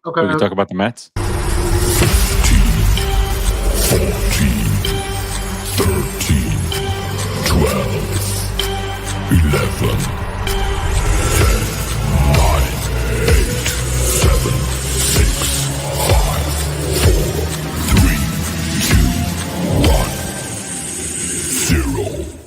Okay. We can talk about the Mets. 15, 14, 13, 12, 11, 10, 9, 8, 7, 6, 5, 4, 3, 2, 1, 0.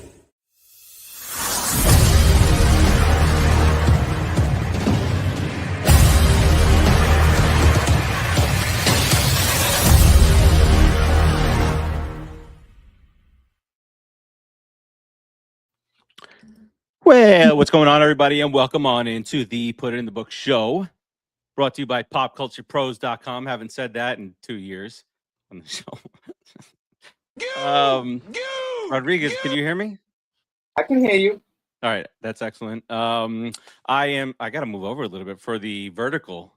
Well, what's going on, everybody, and welcome on into the Put It in the Book show, brought to you by PopCulturePros.com. Haven't said that in 2 years on the show. Rodriguez, can you hear me? I can hear you. All right, that's excellent. I got to move over a little bit for the vertical.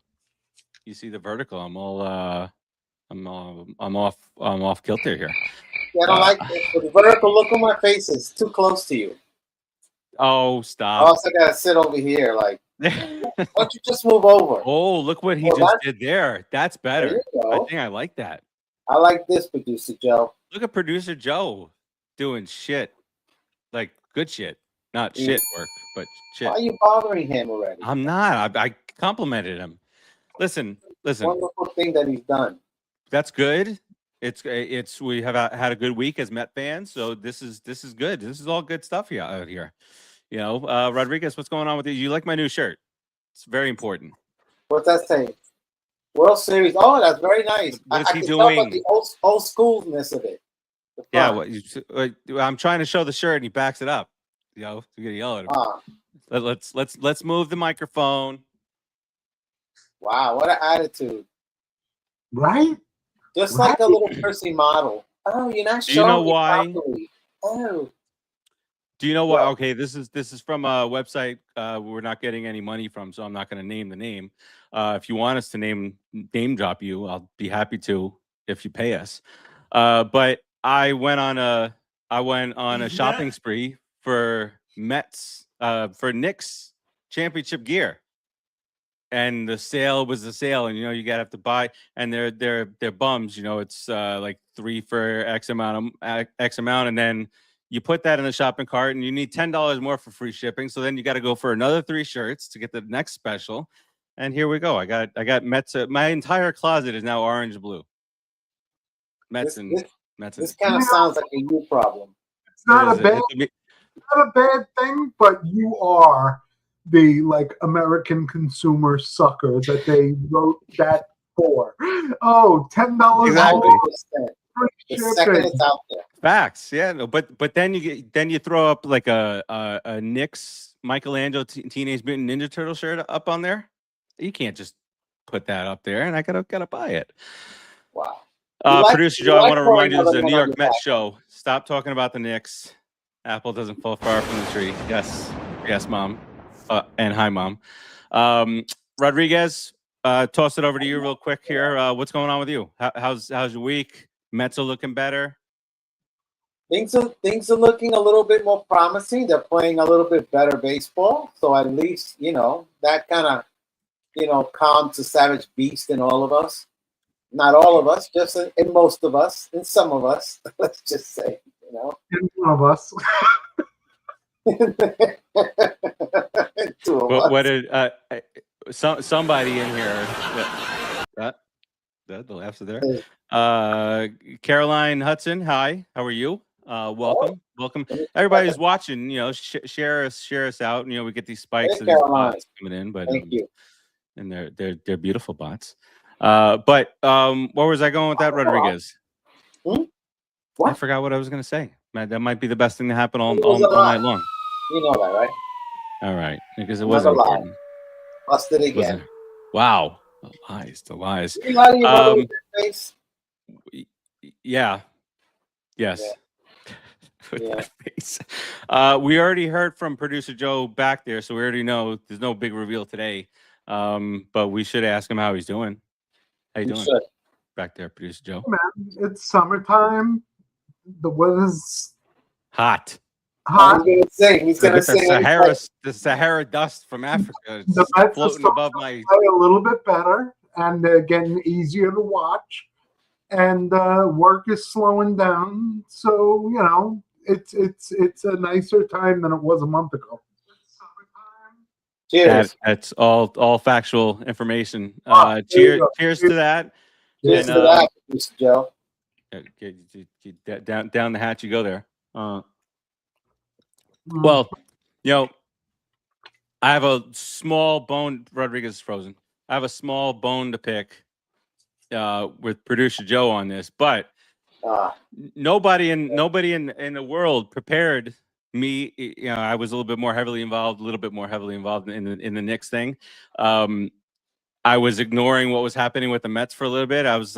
You see the vertical? I'm off kilter here. Yeah, I don't like this. The vertical look on my face is too close to you. Oh, I stop! also gotta sit over here. Like, why don't you just move over? Oh, look what he just did there. That's better. There you go. I think I like that. I like this, Producer Joe. Look at Producer Joe doing shit, like good shit, not shit work, but shit. Why are you bothering him already? I'm not. I complimented him. Listen. Wonderful thing that he's done. That's good. It's we have had a good week as Met fans, so this is good. This is all good stuff here out here. You know, Rodriguez, what's going on with you? You like my new shirt? It's very important. What's that saying? World Series. Oh, that's very nice. What is he I doing? can tell about the old schoolness of it. Yeah, I'm trying to show the shirt, and he backs it up. You know, you're gonna yell at him. Let's move the microphone. Wow, what an attitude! Right? Just like a little Percy model. Oh, you're not showing. Do you know why? Properly. Oh. Do you know what? Okay, this is from a website we're not getting any money from, so I'm not going to name the name. If you want us to name drop you, I'll be happy to if you pay us. But I went on a shopping spree for Knicks championship gear, and the sale was the sale, and you gotta have to buy, and they're bums. It's like 3 for X amount, and then you put that in the shopping cart, and you need $10 more for free shipping. So then you got to go for another 3 shirts to get the next special. And here we go. I got Mets. My entire closet is now orange blue. Mets. This kind of sounds like a you problem. It's not a bad thing, but you are the American consumer sucker that they wrote that for. Oh, $10 exactly. The second it's out there. Facts, yeah. No, but then you throw up like a Knicks Michelangelo Teenage Mutant Ninja Turtle shirt up on there. You can't just put that up there, and I gotta buy it. Wow. Producer Joe, I want to remind you, this is a New York Mets show. Stop talking about the Knicks. Apple doesn't fall far from the tree. Yes, Mom, and hi, Mom. Rodriguez, toss it over to you real quick here. What's going on with you? How's your week? Mets are looking better. Things are looking a little bit more promising. They're playing a little bit better baseball. So at least, that kind of, calms the savage beast in all of us. Not all of us, just in most of us, in some of us, let's just say, In one of us. Two of us. What did somebody in here the laughs are there. Caroline Hudson, hi, how are you? Welcome. Everybody who's watching, share us out. We get these spikes of these bots coming in, but thank you. And they're beautiful bots. But where was I going with that, Rodriguez? What? I forgot what I was going to say. That might be the best thing to happen all night long. You know that, right? All right, because it wasn't important. Bust it again. Wow, the lies. You lie to your mother with your face? Yeah. Yes. Yeah. With that face. We already heard from Producer Joe back there, so we already know there's no big reveal today. But we should ask him how he's doing. How you doing? Back there, Producer Joe. Man, it's summertime. The weather's hot. He's gonna sing. The Sahara dust from Africa. It's floating above my. A little bit better, and they're getting easier to watch, and work is slowing down. So it's a nicer time than it was a month ago. Cheers. That's all factual information. There you go. Cheers to that. Cheers And, to that, Mr. Joe. Down the hatch you go there. Mm. Well, I have a small bone. Rodriguez is frozen. I have a small bone to pick with producer Joe on this, but nobody in the world prepared me. I was a little bit more heavily involved in the Knicks thing. I was ignoring what was happening with the Mets for a little bit. I was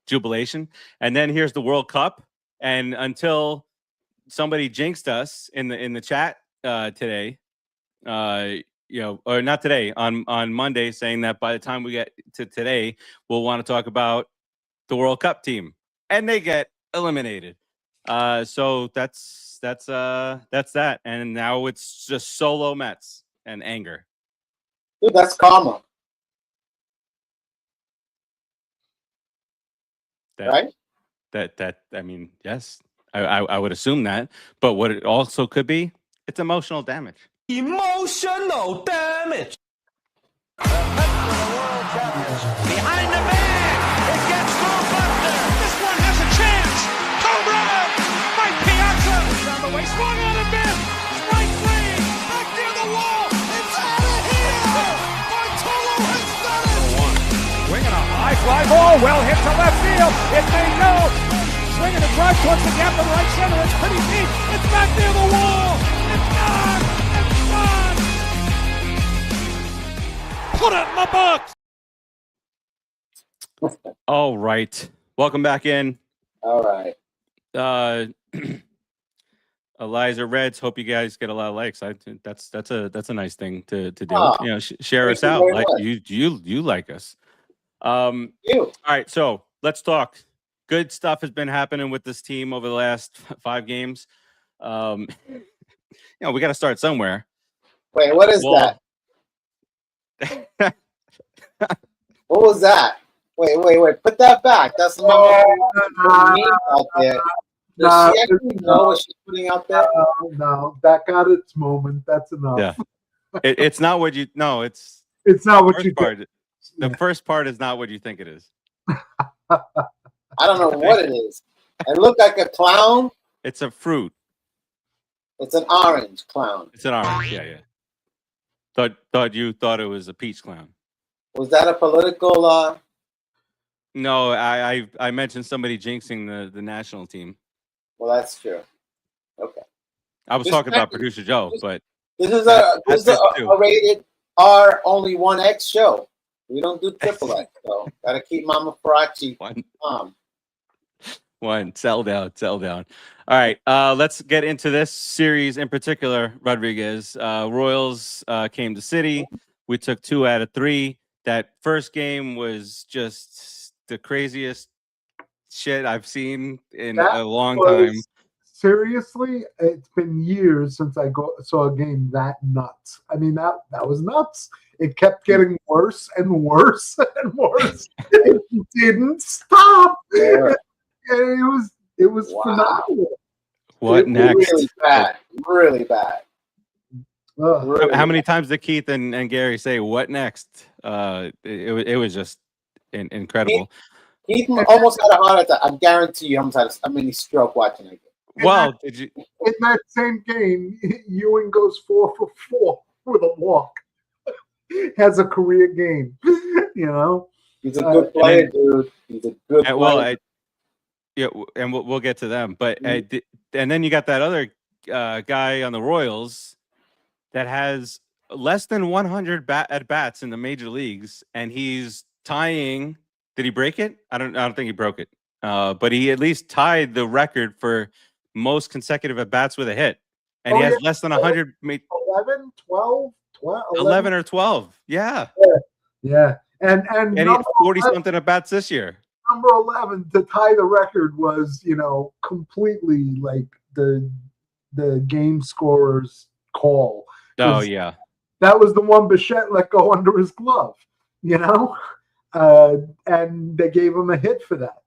jubilation, and then here's the World Cup, and until somebody jinxed us in the chat today, or not today, on Monday, saying that by the time we get to today, we'll want to talk about the World Cup team, and they get eliminated. So that's that, and now it's just solo Mets and anger. Dude, that's karma, right? That I mean, yes, I would assume that, but what it also could be, it's emotional damage. Emotional damage. Behind the man, it gets through Buster. This one has a chance. Home run! Mike Piazza on the way, swung on a miss. Strike three, back near the wall. It's out of here. Bartolo has done it. Swinging a high fly ball, well hit to left field. It may go. Swinging a drive towards the gap in right center. It's pretty deep. It's back near the wall. It's gone. It's gone. Put it in the box. All right, welcome back in. All right. Eliza Reds, hope you guys get a lot of likes. That's a nice thing to do. Oh, Share us thank you out. very Like much. you like us. You. All right, so let's talk. Good stuff has been happening with this team over the last 5 games. We got to start somewhere. Wait, what is Well- that? What was that? Wait. Put that back. That's the meme out there. Does she actually know what she's putting out there? No, that got its moment. That's enough. Yeah. It's not what you. No, it's It's not what first you part. think. The first part is not what you think it is. I don't know what it is. It looked like a clown. It's a fruit. It's an orange clown. It's an orange. Yeah. Thought you thought it was a peach clown. Was that a political? No, I mentioned somebody jinxing the national team. Well, that's true. Okay. I was Just talking about checking. producer Joe, but This is That's it too. a rated R only 1X show. We don't do triple X, so gotta keep Mama Farace calm. one sell down. All right, let's get into this series in particular. Rodriguez, Royals came to City. We took 2 out of 3. That first game was just the craziest shit I've seen in a long time. Seriously, it's been years since I saw a game that nuts. I mean, that was nuts. It kept getting worse and worse and worse. It didn't stop. Yeah. And it was Wow. phenomenal. What next? Really bad. Really bad. Ugh. Really How many times did Keith and Gary say "What next"? It was just incredible. He almost had a heart attack. I guarantee you, almost had a mini stroke watching it. Well, did you? In that same game, Ewing goes 4 for 4 with a walk. Has a career game. He's a good player, dude. He's a good player. Well, and we'll get to them. But and then you got that other guy on the Royals that has less than 100 at bats in the major leagues, and he's tying. Did he break it? I don't think he broke it. But he at least tied the record for most consecutive at bats with a hit, and he has less than 100. 11, 12, 11 or 12. Yeah. Yeah. And he had 40 something at bats this year. Number 11 to tie the record was, completely like the game scorer's call. Oh yeah. That was the one Bichette let go under his glove, and they gave him a hit for that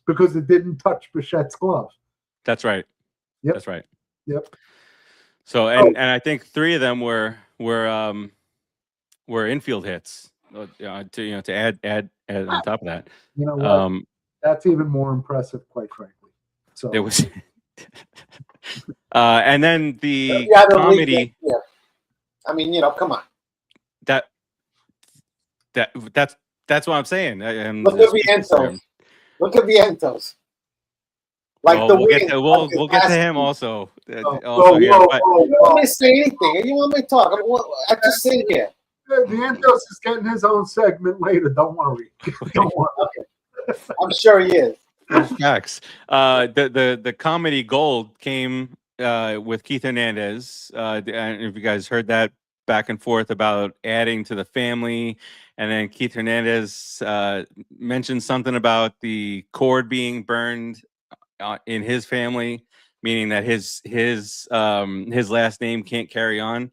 because it didn't touch Bichette's glove. That's right. Yep. That's right. Yep. So and I think 3 of them were infield hits. To add on top of that. You know what? That's even more impressive, quite frankly. So there was, and then the comedy. Yeah. I mean, come on. That's what I'm saying. Look at Vientos. Look at Vientos. Like we'll get to him also. You don't want me to say anything. You want me to talk? I just sit here. Vientos is getting his own segment later. Don't worry. Don't worry. Okay. I'm sure he is. Facts. The comedy gold came with Keith Hernandez. And if you guys heard that back and forth about adding to the family, and then Keith Hernandez mentioned something about the cord being burned in his family, meaning that his last name can't carry on.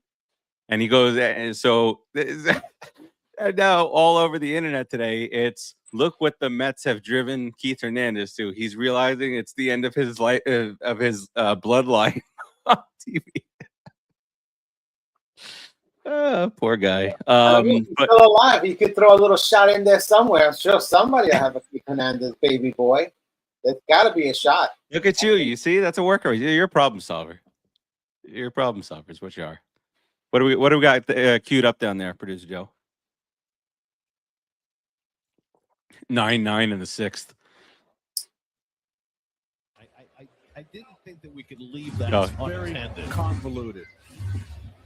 And he goes, and so and now all over the internet today, it's look what the Mets have driven Keith Hernandez to. He's realizing it's the end of his life, of his bloodline on TV. Poor guy. He's still alive. He could throw a little shot in there somewhere. I'm sure somebody will have a Keith Hernandez baby boy. There's got to be a shot. Look at you. You see, that's a worker. You're a problem solver. You're a problem solver is what you are. What do we got queued up down there, Producer Joe? 9-9 in the 6th. I didn't think that we could leave that very convoluted.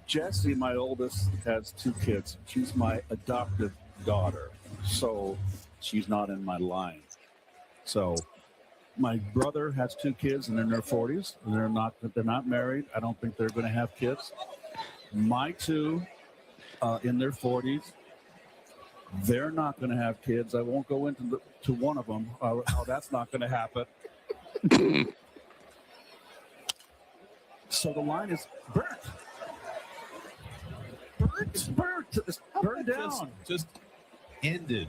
Jessie, my oldest, has 2 kids. She's my adopted daughter, so she's not in my line. So my brother has 2 kids, and they're in their 40s, and they're not married. I don't think they're going to have kids. My 2 in their 40s, they're not going to have kids. I won't go into to one of them how that's not going to happen. So the line is burnt. It's burned down. Just ended.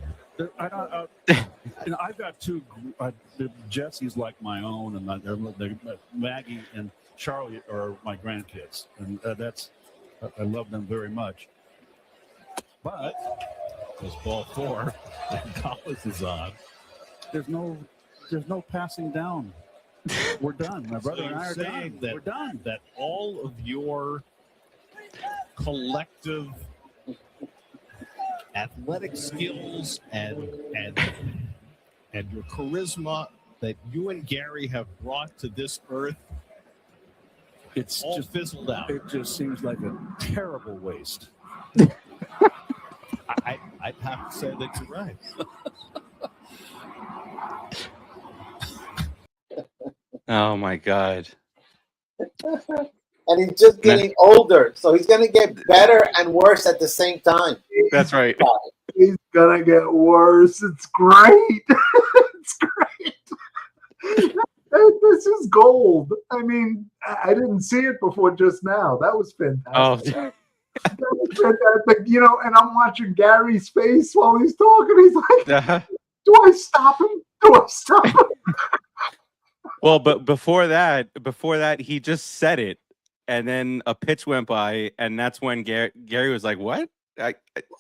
I've got 2. Jesse's like my own, and Maggie and Charlie are my grandkids, and I love them very much. But because ball 4 and Collins is on, there's no passing down. We're done. My brother and I are done. We're done. That all of your collective athletic skills and your charisma that you and Gary have brought to this earth, it's all just fizzled out. It just seems like a terrible waste. I'd have to say that you're right. Oh my God. And he's just getting older, so he's going to get better and worse at the same time. That's right. He's going to get worse. It's great. It's great. This is gold. I mean, I didn't see it before just now. That was fantastic. Oh. That was fantastic. And I'm watching Gary's face while he's talking. He's like, do I stop him? Do I stop him? Well, but before that, he just said it, and then a pitch went by, and that's when Gary was like, "What?"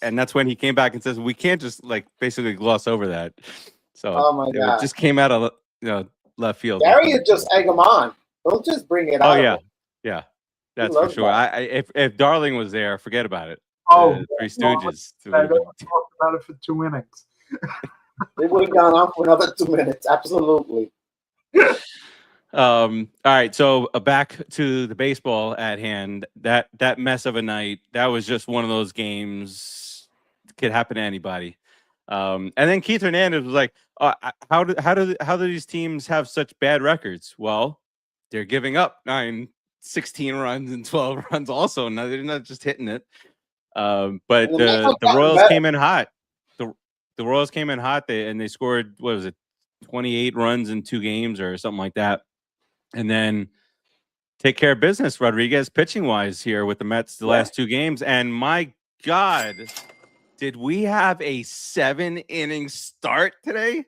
And that's when he came back and says, "We can't just basically gloss over that." So, oh my God, it just came out of left field. Gary is just egg him on. Don't just bring it out. Oh yeah, that's for sure. If Darling was there, forget about it. Oh, Three Stooges. I talked about it for 2 innings. They would have gone on for another 2 minutes. Absolutely. All right, so back to the baseball at hand. That mess of a night, that was just one of those games. Could happen to anybody. And then Keith Hernandez was like, how do these teams have such bad records? Well, they're giving up 16 runs and 12 runs also. No, they're not just hitting it. But the Royals came in hot. The Royals came in hot. They scored, what was it, 28 runs in 2 games or something like that. And then take care of business, Rodriguez, pitching wise here with the Mets the last 2 games. And my God, Did we have a 7-inning start today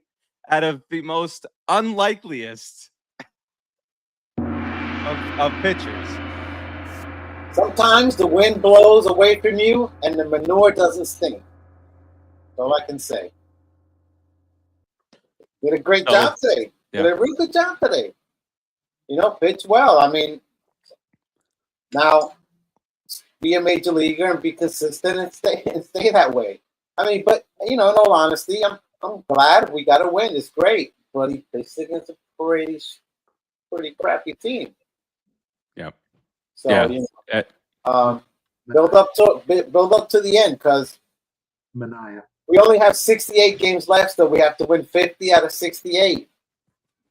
out of the most unlikeliest of pitchers? Sometimes the wind blows away from you and the manure doesn't stink. That's all I can say. Did a great job today. Yeah. Did a really good job today. Pitch well. I mean, now be a major leaguer and be consistent and stay that way. I mean, but in all honesty, I'm glad we got a win. It's great, but he pitched against a pretty crappy team. Yeah. So yeah. Build up to the end, because Mania. we only have 68 games left, so we have to win 50 out of 68.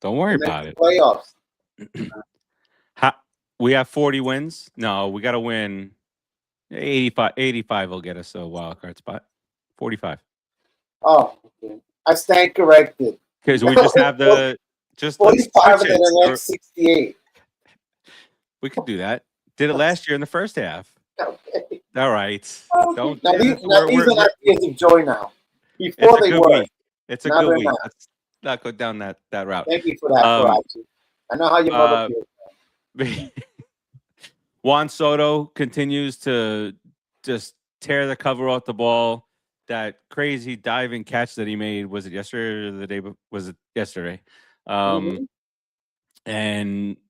Don't worry about it. Playoffs. We have 40 wins. No, we got to win 85. 85 will get us a wild card spot. 45. Oh, okay. I stand corrected. Because we just have the 45 and then the next 68. We could do that. Did it last year in the first half. Okay. All right. Don't. Now these are not tears of joy now. Before they were. It's a good week. Let's not go down that route. Thank you for that, Farace. I know how your mother feels. Juan Soto continues to just tear the cover off the ball. That crazy diving catch that he made, was it yesterday or the day? Was it yesterday? And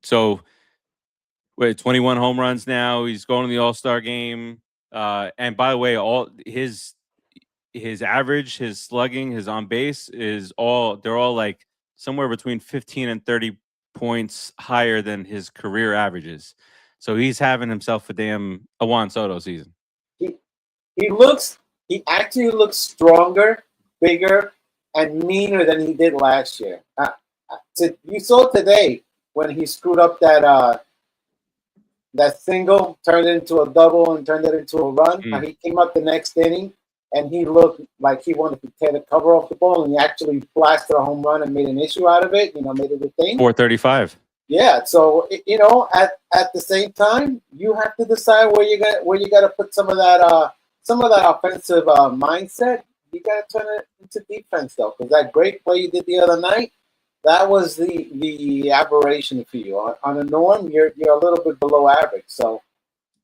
so, 21 home runs now. He's going to the All-Star game. And by the way, all his average, his slugging, his on base they're all like somewhere between 15 and 30 points higher than his career averages. So he's having himself a Juan Soto season. He actually looks stronger, bigger, and meaner than he did last year. You saw today when he screwed up that single, turned it into a double, and turned it into a run. He came up the next inning, and he looked like he wanted to tear the cover off the ball, and he actually blasted a home run and made an issue out of it. Made it a thing. 435. Yeah, so at the same time, you have to decide where you got to put some of that offensive mindset. You got to turn it into defense, though, because that great play you did the other night, that was the aberration for you. On a norm, you're a little bit below average. So,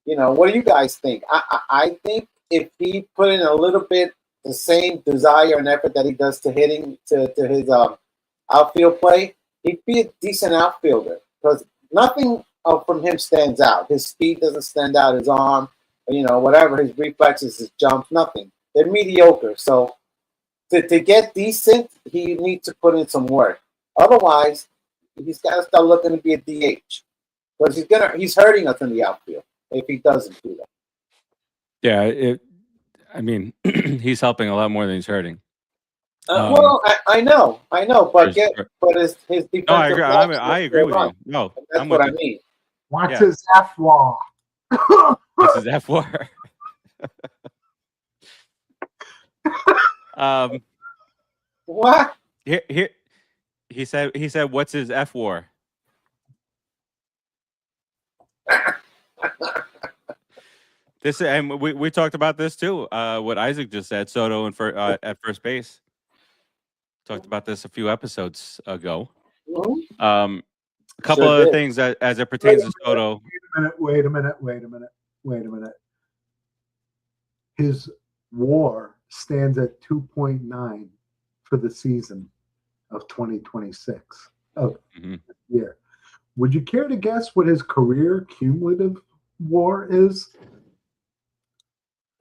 what do you guys think? I think if he put in a little bit the same desire and effort that he does to hitting to his outfield play, he'd be a decent outfielder, because nothing from him stands out. His speed doesn't stand out. His arm, whatever, his reflexes, his jumps, nothing. They're mediocre. So to get decent, he needs to put in some work. Otherwise, he's got to start looking to be a DH, because he's hurting us in the outfield if he doesn't do that. Yeah, he's helping a lot more than he's hurting. Well, I know, but his defensive. No, I agree with you. No, that's what I mean. What's his F-War? What's his F-War? What? Here. He said, "What's his F-War?" And we talked about this too. What Isaac just said, Soto at first base. Talked about this a few episodes ago. A couple other things as it pertains to Soto. Wait a minute. His WAR stands at 2.9 for the season of 2026 of this year. Would you care to guess what his career cumulative WAR is?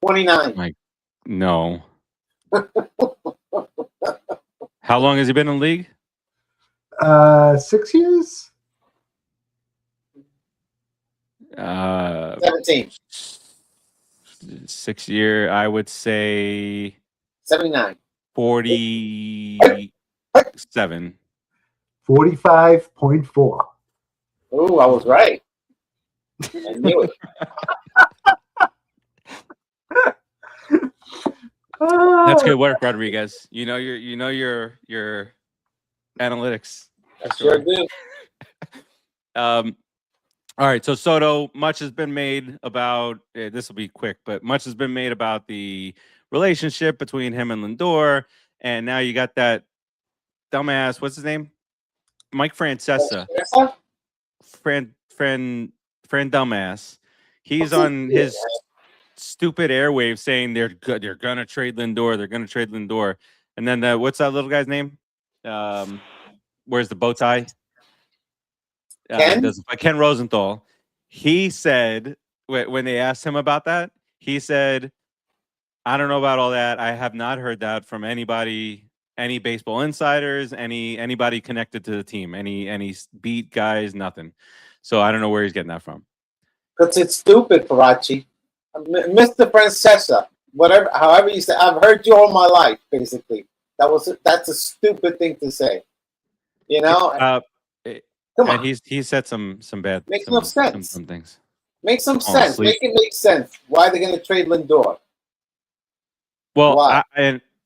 29. No. How long has he been in the league? 6 years. 17. 6 year, I would say 79. 47. 45.4. Oh, I was right. I knew it. That's good work, Rodriguez. You know your analytics. I sure do. All right, so Soto, much has been made about this will be quick, but much has been made about the relationship between him and Lindor, and now you got that dumbass. What's his name? Mike Francesa. Fran dumbass. He's on his stupid airwaves saying they're gonna trade Lindor. They're gonna trade Lindor. And then what's that little guy's name? Where's the bow tie? Ken Rosenthal. He said when they asked him about that, he said, "I don't know about all that. I have not heard that from anybody, any baseball insiders, anybody connected to the team, any beat guys, nothing. So I don't know where he's getting that from." Because it's stupid, Farace. Mr. Francesa, whatever, however you say, I've heard you all my life, basically. That's a stupid thing to say. You know? Come on. And he said some bad Makes no sense. Some things. Make some sense. Make it make sense. Why are they going to trade Lindor? Well,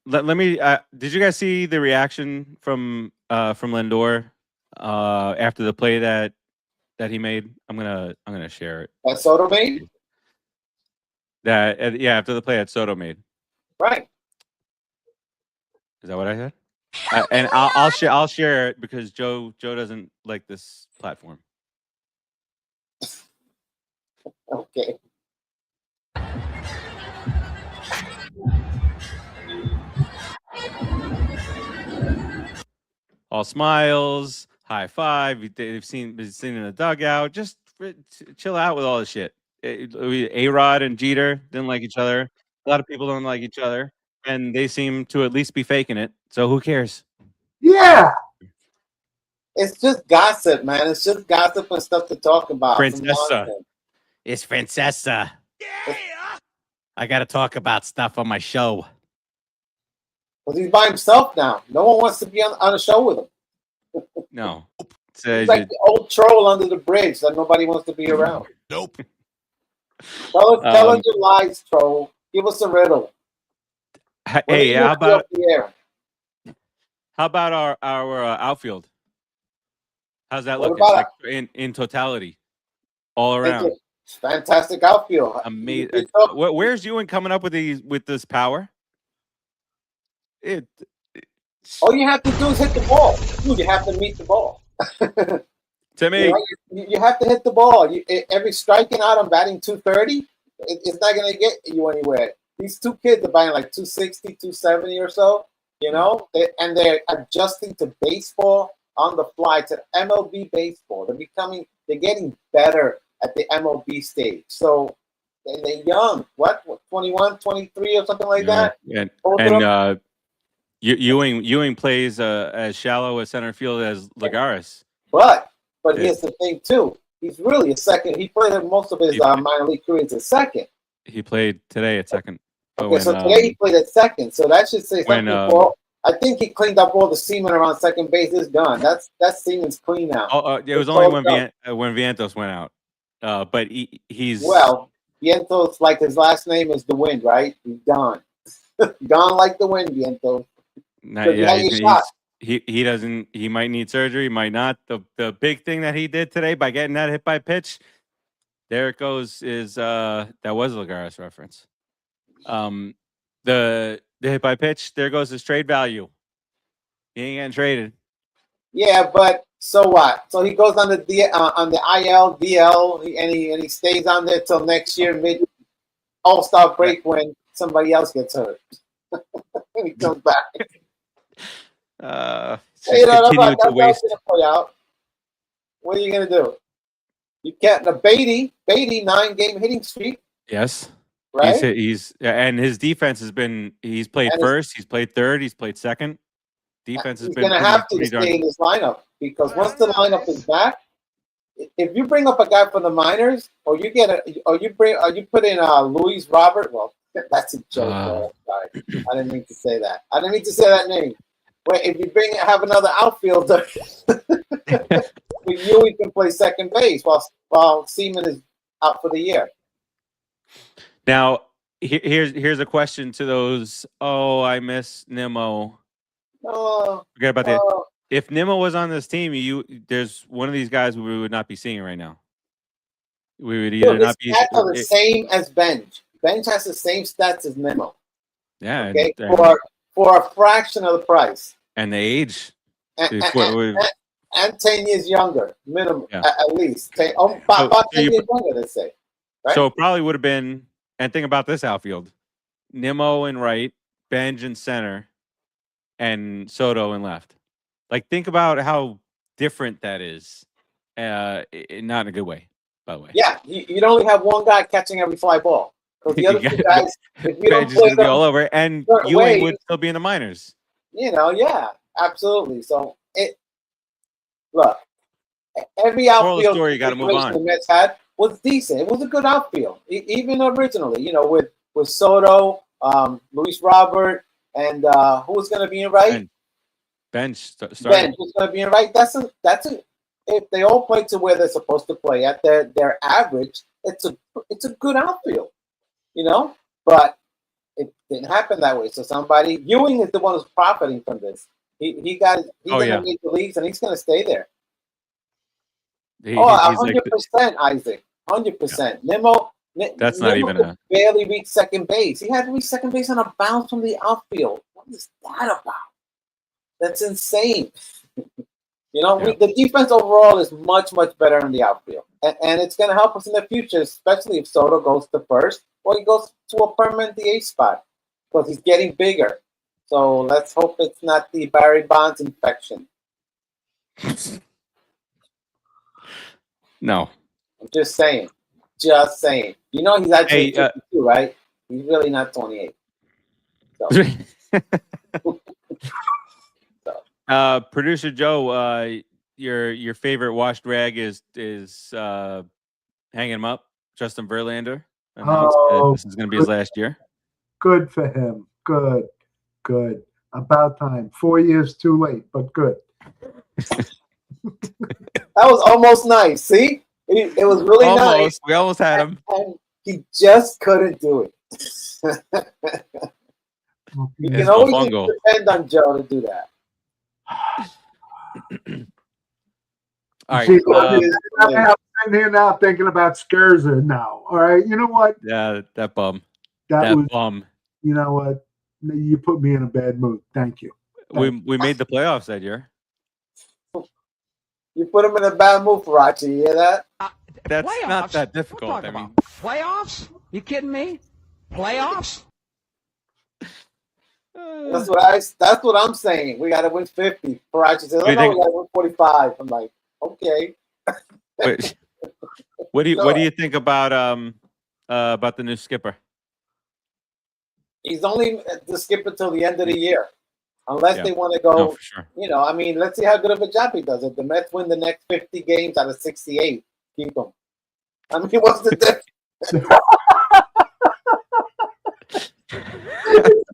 let me. Did you guys see the reaction from Lindor after the play that he made? I'm gonna share it. That Soto made. After the play that Soto made. Right. Is that what I said? And I'll share it because Joe doesn't like this platform. Okay. All smiles, high five. They've been seen in the dugout. Just chill out with all this shit. A-Rod and Jeter didn't like each other. A lot of people don't like each other, and they seem to at least be faking it. So who cares? Yeah. It's just gossip, man. It's just gossip and stuff to talk about. Francesa. It's Francesa. Yeah. I got to talk about stuff on my show. Because he's by himself now. No one wants to be on a show with him. No. It's like the old troll under the bridge that nobody wants to be around. Nope. Tell us your lies, troll. Give us a riddle. Hey, how about our outfield? How's that looking? Like in totality, all around. Fantastic outfield. Amazing. Where's Ewing coming up with this power? All you have to do is hit the ball. Dude, you have to meet the ball. To me, you have to hit the ball. Every striking out on batting 230, it's not going to get you anywhere. These two kids are batting like 260, 270 or so, you know, and they're adjusting to baseball on the fly, to MLB baseball. They're getting better at the MLB stage. So they're young. What 21, 23 or something like that? And Ewing plays as shallow a center field as Lagares. But here's the thing too. He's really a second. He played most of his minor league career as a second. He played today at second. Okay, so today he played at second. So that should say something. I think he cleaned up all the semen around second base. It's gone. That semen's clean now. It was only when Vientos went out. But he's Vientos, like his last name is the wind, right? He's gone. Gone like the wind, Vientos. He doesn't. He might need surgery. Might not. The big thing that he did today by getting that hit by pitch, there it goes. Is that was a Lagares reference? The hit by pitch. There goes his trade value. He ain't getting traded. Yeah, but so what? So he goes on the IL, DL, and he stays on there till next year, mid All-Star break when somebody else gets hurt. He comes back. That's how it's gonna play out. What are you gonna do? You can't. Beatty 9-game hitting streak. Yes, right. And his defense has been. He's played first. He's played third. He's played second. Defense has been. He's gonna have to stay in this lineup because once the lineup is back, if you bring up a guy from the minors, or you put in Luis Robert. Well, that's a joke. Sorry, I didn't mean to say that. I didn't mean to say that name. Wait, if you have another outfielder, you can play second base while Seaman is out for the year. Now, here's a question to those. Oh, I miss Nimmo. Forget about that. If Nimmo was on this team, there's one of these guys we would not be seeing right now. We would either not be. Stats are the same as Benj. Benj has the same stats as Nimmo. Yeah, Okay, and for a fraction of the price, the age. and, Before, and 10 years younger, minimum yeah. at least. About So 10 years younger, let's say. Right? So it probably would have been, and think about this outfield: Nimmo in right, Benj in center, and Soto in left. Like, think about how different that is. Not in a good way, by the way. Yeah, you'd only have one guy catching every fly ball. Because the other two guys, if you don't Benj is play going to be them all over, and certain Ewing would ways, still be in the minors. yeah, absolutely. So look, every Moral of the outfield story, you got to move situation the on. Mets had was decent. It was a good outfield, even originally. With Soto, Luis Robert, and who was going to be in right? Benj Ben started. was going to be in right. That's a. If they all play to where they're supposed to play at their average, it's a good outfield, But it didn't happen that way. So Ewing is the one who's profiting from this. He's in the major leagues and he's going to stay there. 100%, Isaac. 100%. Nimmo. That's not even a. Barely reached second base. He had to reach second base on a bounce from the outfield. What is that about? That's insane. The defense overall is much, much better in the outfield. And it's going to help us in the future, especially if Soto goes to first or he goes to a permanent DH spot because he's getting bigger. So let's hope it's not the Barry Bonds infection. No. I'm just saying. Just saying. He's actually 52, right? He's really not 28. So. Producer Joe, your favorite washed rag is hanging him up. Justin Verlander announced that this is going to be his last year. Good for him. Good. About time. 4 years too late, but good. That was almost nice. See, it was really nice. We almost had him. And he just couldn't do it. You can always depend on Joe to do that. All right. I'm sitting here now thinking about Scherzer now. All right. You know what? Yeah, that bum. That was bum. You know what? You put me in a bad mood. Thank you. We made the playoffs that year. You put him in a bad mood, Farace. You hear that? That's playoffs? not that difficult. I mean, playoffs? You kidding me? Playoffs? That's what I'm saying. We got to win 50. Farace says, "Oh no, we got to win 45." I'm like, okay. Wait, what do you think about the new skipper? He's only the skipper till the end of the year, unless they want to go. No, for sure. Let's see how good of a job he does. If the Mets win the next 50 games out of 68, keep him. I mean, what's the difference?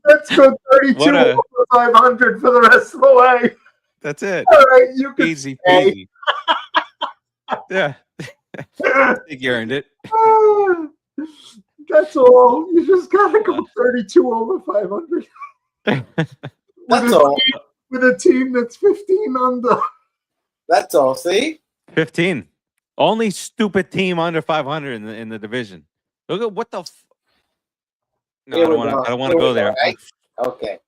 Let's go 32 over 500 for the rest of the way. That's it. All right, you can easy peasy. Yeah, I think you earned it. That's all. You just gotta go 32 over 500. That's all. With a team that's 15 under. That's all. See, 15. Only stupid team under 500 in the division. Look at what the. No, I don't want to go there. Right? Okay.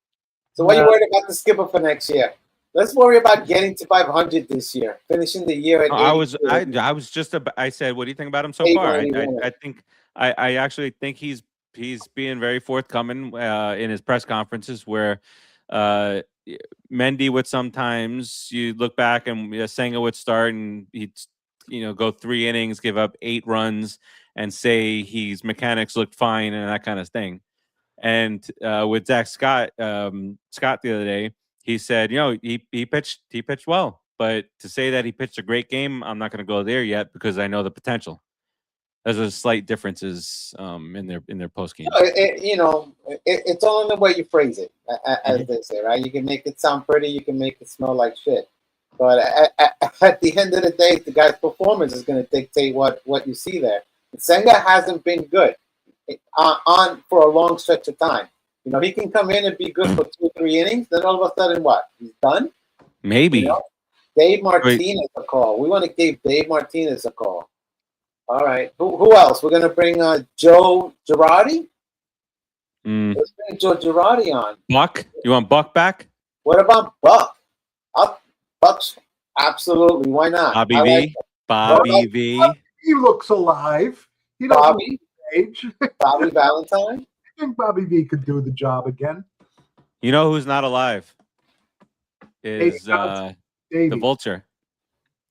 So what are you worried about the skipper for next year? Let's worry about getting to 500 this year, finishing the year at. I was just I said, what do you think about him so far? I actually think he's being very forthcoming in his press conferences where Mendy would sometimes you look back and Senga would start and he'd go 3 innings, give up 8 runs, and say his mechanics looked fine and that kind of thing. And with Zach Scott the other day, he said, he pitched well, but to say that he pitched a great game, I'm not going to go there yet because I know the potential. There's a slight differences in their post game. It's all in the way you phrase it, as they say, right? You can make it sound pretty, you can make it smell like shit, but at the end of the day, the guy's performance is going to dictate what you see there. Senga hasn't been good on for a long stretch of time. He can come in and be good for 2 or 3 innings, then all of a sudden, what? He's done? Maybe. Dave Martinez a call. We want to give Dave Martinez a call. All right. Who else? We're going to bring Joe Girardi? Let's bring Joe Girardi on. Buck? You want Buck back? What about Buck? Buck's absolutely. Why not? Bobby I V. like Bobby V. He looks alive. He doesn't Bobby. age. Bobby Valentine. I think Bobby V could do the job again. You know who's not alive? Is the Davey. Vulture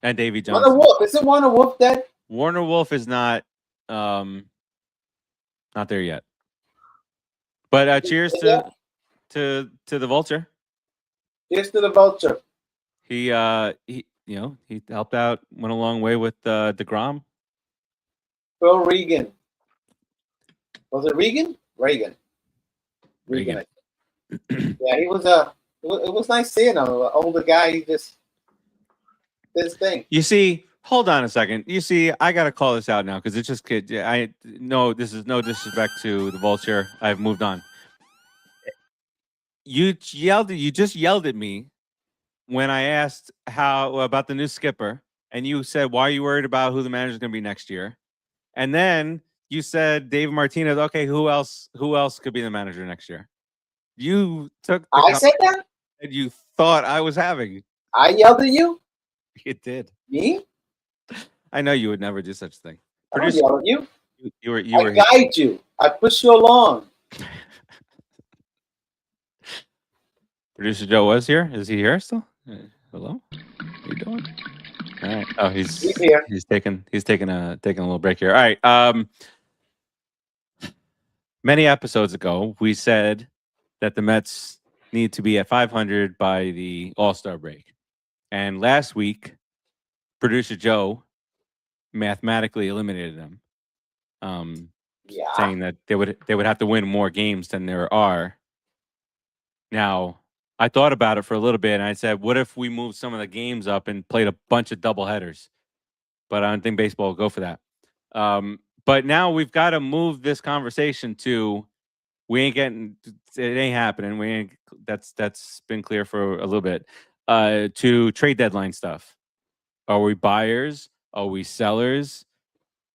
and Davy Warner Johnson. Wolf. Isn't Warner Wolf dead? Warner Wolf is not there yet. But cheers to the Vulture. Cheers to the Vulture. He helped out, went a long way with DeGrom. Phil Regan. Was it Regan? Regan. Regan. Yeah, he was it was nice seeing him. An older guy, he just this thing. You see, hold on a second. You see, I gotta call this out now because it's just I know this is no disrespect to the Vulture. I've moved on. You just yelled at me when I asked how about the new skipper, and you said, "Why are you worried about who the manager is going to be next year?" And then you said, "Dave Martinez." Okay, who else could be the manager next year? You took. I said that. And you thought I was having. I yelled at you. You did. Me? I know you would never do such a thing. I don't yell at you. You were. I guide you. I push you along. Producer Joe was here. Is he here still? Hello. How you doing? All right. Oh, he's here. He's taking a little break here. All right. Many episodes ago, we said that the Mets need to be at 500 by the All-Star break, and last week, producer Joe mathematically eliminated them, saying that they would have to win more games than there are. Now, I thought about it for a little bit, and I said, what if we moved some of the games up and played a bunch of doubleheaders? But I don't think baseball will go for that. But now we've got to move this conversation to it ain't happening. That's been clear for a little bit. To trade deadline stuff. Are we buyers? Are we sellers?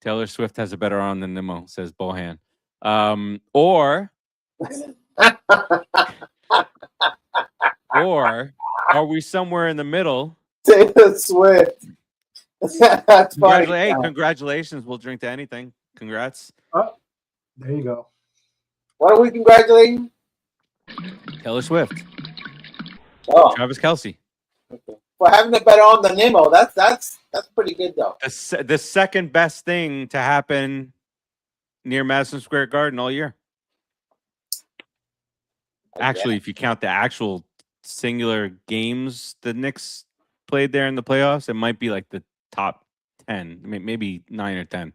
Taylor Swift has a better arm than Nimmo, says Bohan. Or are we somewhere in the middle? Taylor Swift. That's funny. Hey, congratulations. We'll drink to anything. Congrats. Oh, there you go. What are we congratulating? Taylor Swift. Oh, Travis Kelce. okay. For having a better arm than Nimmo, that's pretty good though. The second best thing to happen near Madison Square Garden all year. Actually, if you count the actual singular games the Knicks played there in the playoffs, it might be like the top 10, maybe 9 or 10.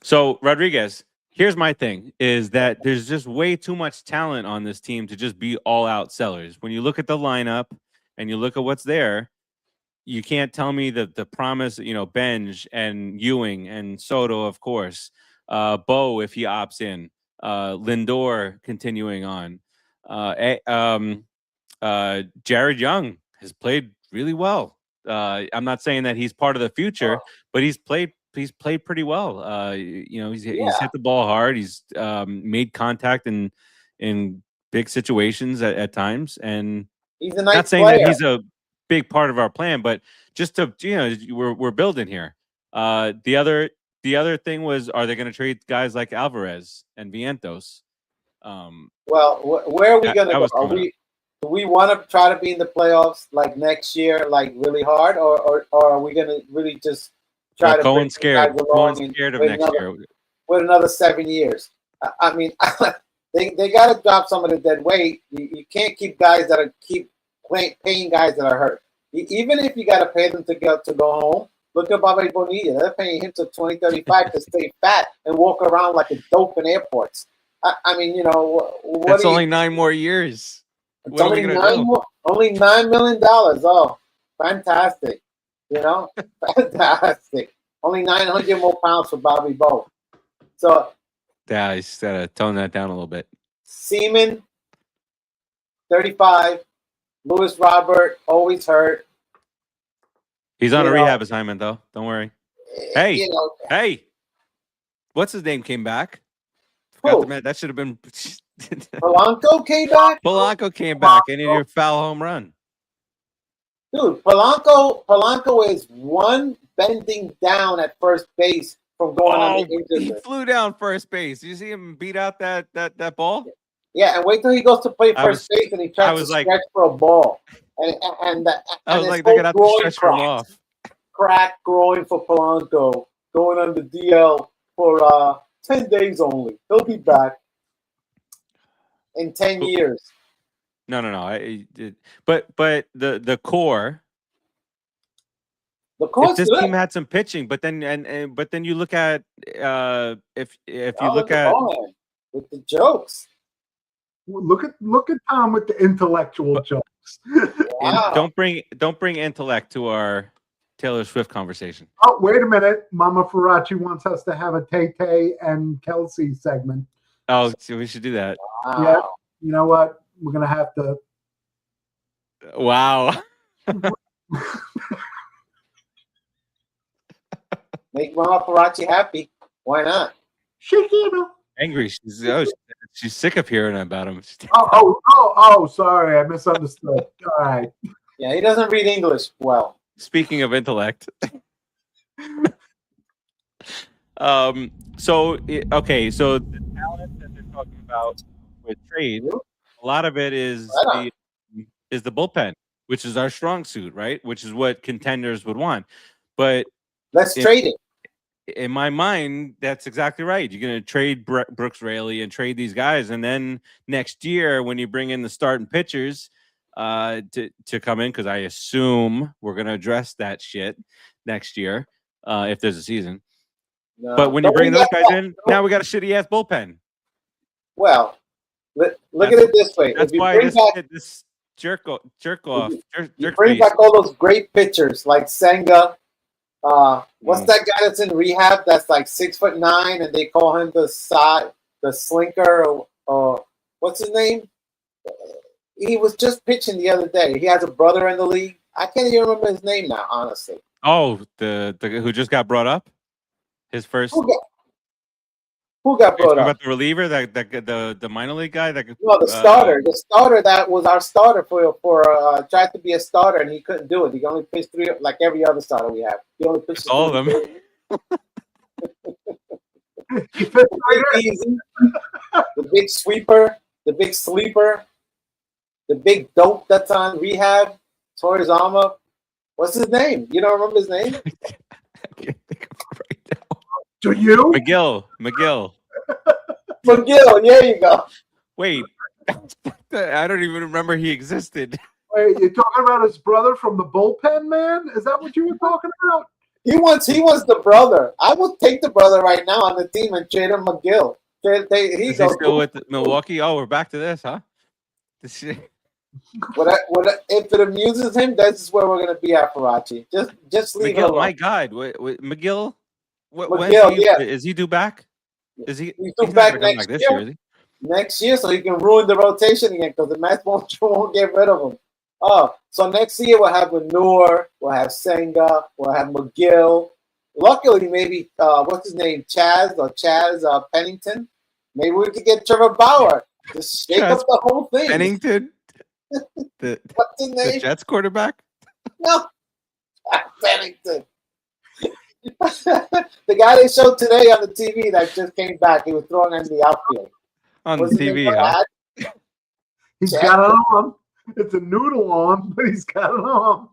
So Rodriguez, here's my thing, is that there's just way too much talent on this team to just be all-out sellers. When you look at the lineup and you look at what's there, you can't tell me that the promise, Benj and Ewing and Soto, of course, Bo if he opts in, Lindor continuing on, Jared Young has played really well. I'm not saying that he's part of the future, but he's played pretty well. He's hit the ball hard. He's made contact in big situations at times, and he's a nice not saying player. that he's a big part of our plan, but just to we're building here. The other thing was, are they going to trade guys like Alvarez and Vientos? Well, where are we going to go? Do we want to try to be in the playoffs like next year, like really hard, or are we going to really just try to Cohen's scared of next year with another 7 years? I mean, they got to drop some of the dead weight. You can't keep guys that are paying guys that are hurt. Even if you got to pay them to go home. Look at Bobby Bonilla. They're paying him till 2035 to stay fat and walk around like a dope in airports. I mean, that's only 9 more years. What are we going to do? Only $9 million. Oh, fantastic. Fantastic. Only 900 more pounds for Bobby Bo. So, yeah, he's got to tone that down a little bit. Seaman, 35. Lewis Robert, always hurt. He's on a rehab assignment, though. Don't worry. Hey, hey. What's his name came back? Forgot to mention, that should have been. Polanco came back. Polanco came back and he did a foul home run. Dude, Polanco is one bending down at first base from going on the injured He list. flew down first base. You see him beat out that ball? Yeah, and wait till he goes to play first base and he tries to stretch for a ball. And I was his like, they're gonna have to groin stretch him off. Crack groin for Polanco, going on the DL for 10 days only. He'll be back in 10 years. No. But the core. The core's if this good. team had some pitching, but then you look at if you Oh, look at with the jokes. Look at Tom with the intellectual jokes. Wow. don't bring intellect to our Taylor Swift conversation. Oh, wait a minute. Mama Farace wants us to have a Tay and Kelsey segment. Oh, so we should do that. Wow. Yeah. You know what? We're going to have to. Wow. Make Mama Farace happy. Why not? Angry. She's sick of hearing about him. Sorry. I misunderstood. All right. Yeah, he doesn't read English well. Speaking of intellect. So the talent that they're talking about with trade, a lot of it is the bullpen, which is our strong suit, right? Which is what contenders would want. But let's trade it. In my mind, that's exactly right. You're going to trade Brooks Raley and trade these guys, and then next year, when you bring in the starting pitchers to come in, because I assume we're going to address that shit next year if there's a season. No, but when you bring those guys in, now we got a shitty ass bullpen. Well, look at it this way. That's why this jerk off. You bring back all those great pitchers like Senga. What's that guy that's in rehab that's like 6'9" and they call him the slinker or what's his name? He was just pitching the other day. He has a brother in the league. I can't even remember his name now, honestly. Oh, the who just got brought up? His first. Who got brought up? About the reliever, the minor league guy. No, the starter. The starter that was our starter for tried to be a starter and he couldn't do it. He can only pitch 3 like every other starter we have. He only pitched all of them. The big sweeper, the big sleeper, the big dope that's on rehab. Torizama. What's his name? You don't remember his name? I can't think of it right now. Do you? McGill. McGill, there you go. Wait, I don't even remember he existed. Wait, you're talking about his brother from the bullpen, man? Is that what you were talking about? He wants the brother. I would take the brother right now on the team and trade him McGill. Is he still with Milwaukee? Oh, we're back to this, huh? This shit. If it amuses him, this is where we're gonna be at, Farace. Just leave McGill, it alone. my God, McGill. McGill, is he due back? He's due back next this year. year, is he? Next year, so he can ruin the rotation again because the Mets won't get rid of him. Oh, so next year we'll have Lindor, we'll have Senga, we'll have McGill. Luckily, maybe what's his name, Chaz Pennington. Maybe we could get Trevor Bauer. Just shake up the whole thing. Pennington. What's his name? The Jets quarterback? No. Pennington. The guy they showed today on the TV that just came back, he was throwing in the outfield. On the TV, huh? He's got an arm. It's a noodle arm, but he's got an arm.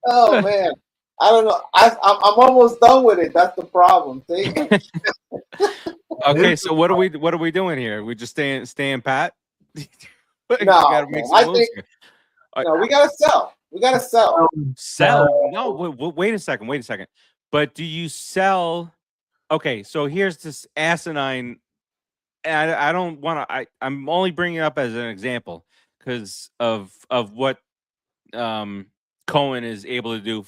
Oh, man. I don't know. I'm almost done with it. That's the problem. See? Okay, so what are we doing here? We just staying pat? No, we gotta sell. We gotta sell. Sell? No, wait a second. But do you sell? Okay, so here's this asinine. And I don't want to. I'm only bringing it up as an example because of what Cohen is able to do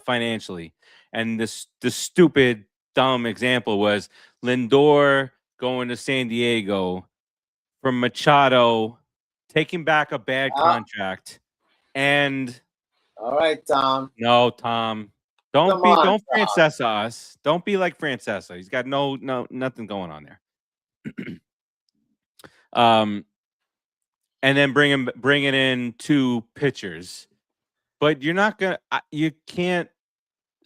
financially, and the stupid dumb example was Lindor going to San Diego from Machado taking back a bad contract and All right, Tom. No, Tom. Don't Come on, don't Tom. Francesa us. Don't be like Francesa. He's got nothing going on there. And then bringing in 2 pitchers. But you're not gonna. You can't